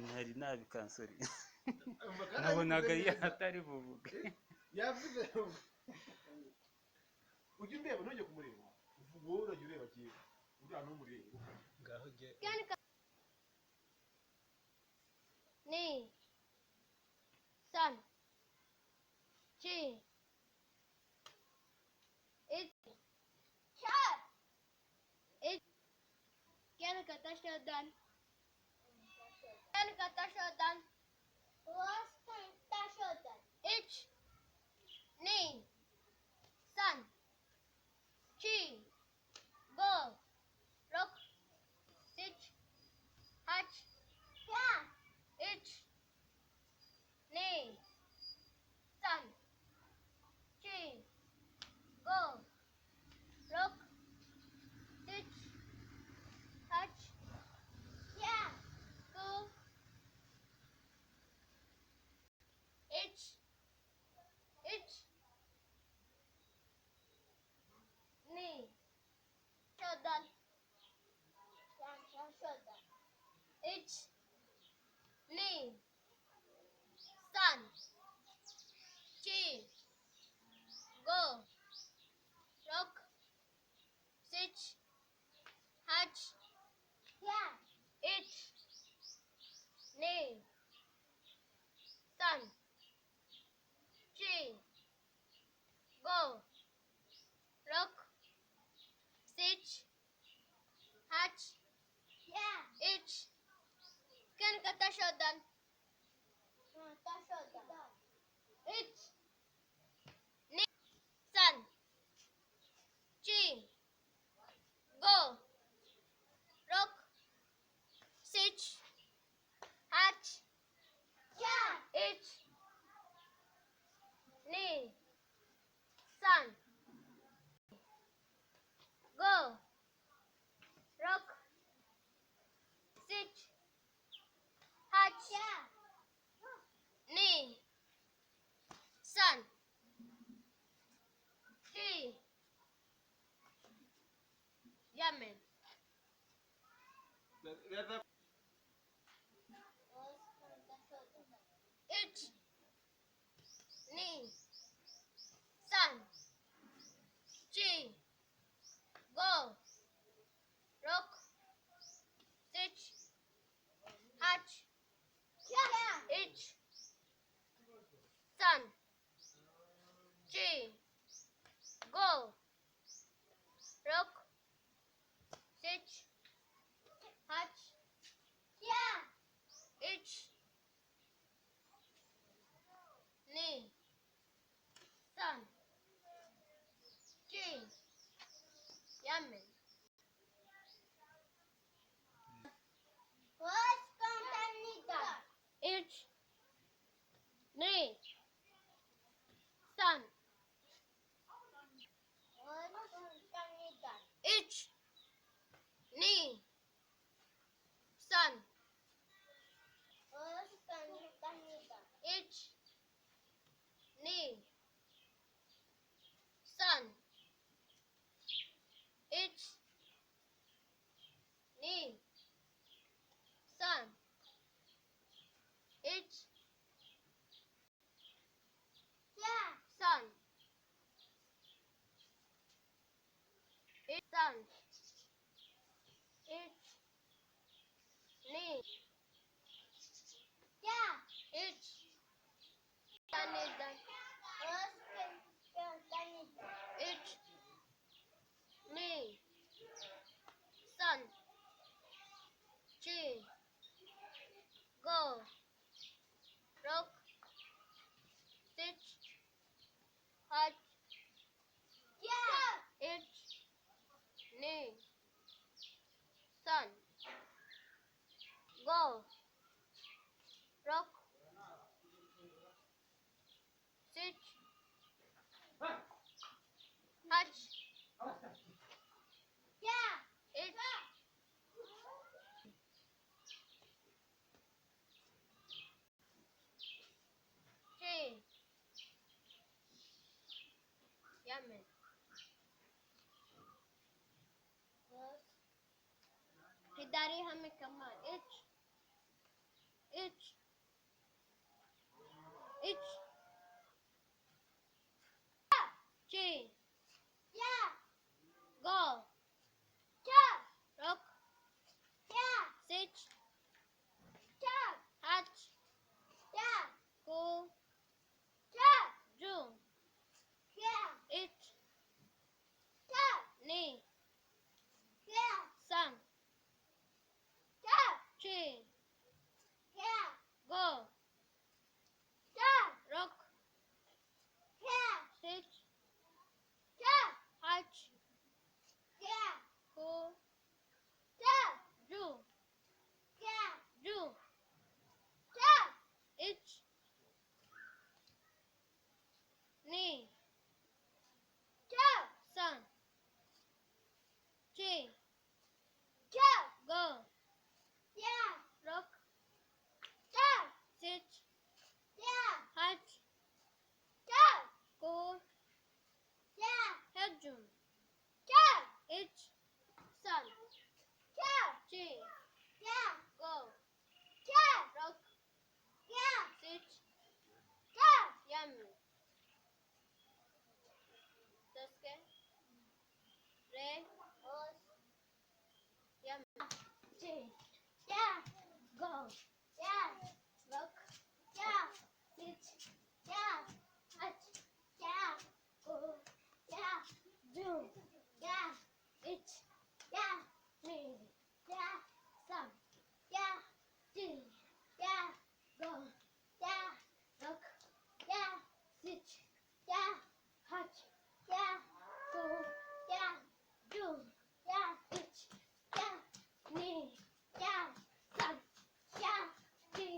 ntari nabikansori nabonaga atari buvuge yavuze ujya undeba ntujye kumureba wowe urajya ureba agiye uriya n'umureba ngaho jye ni san chi it char it can kata shodan was kata shodan ich ni san chi go rock sich hach yeah ich ni san chi go rock sich hach yeah go ich ni shodan ich ni san chi go rock sich hach yeah ich ni san chi go rock sich hach yeah ich can kata shodan ich ni san chi go rock sich hach yeah ich ni san go rock sich hach yeah ni san chi yamen ich ni san chi go rock sich hach yeah ich san chi go rock sich hach yeah ich ni san chi yamen was contanida ich ni san ich ni san ich ni san ich ni san ich yeah san ich san ich ni yeah ich tanida was tanida ich ni san chi go rock sich hach yeah ich ni daddy हमें कमान. Itch.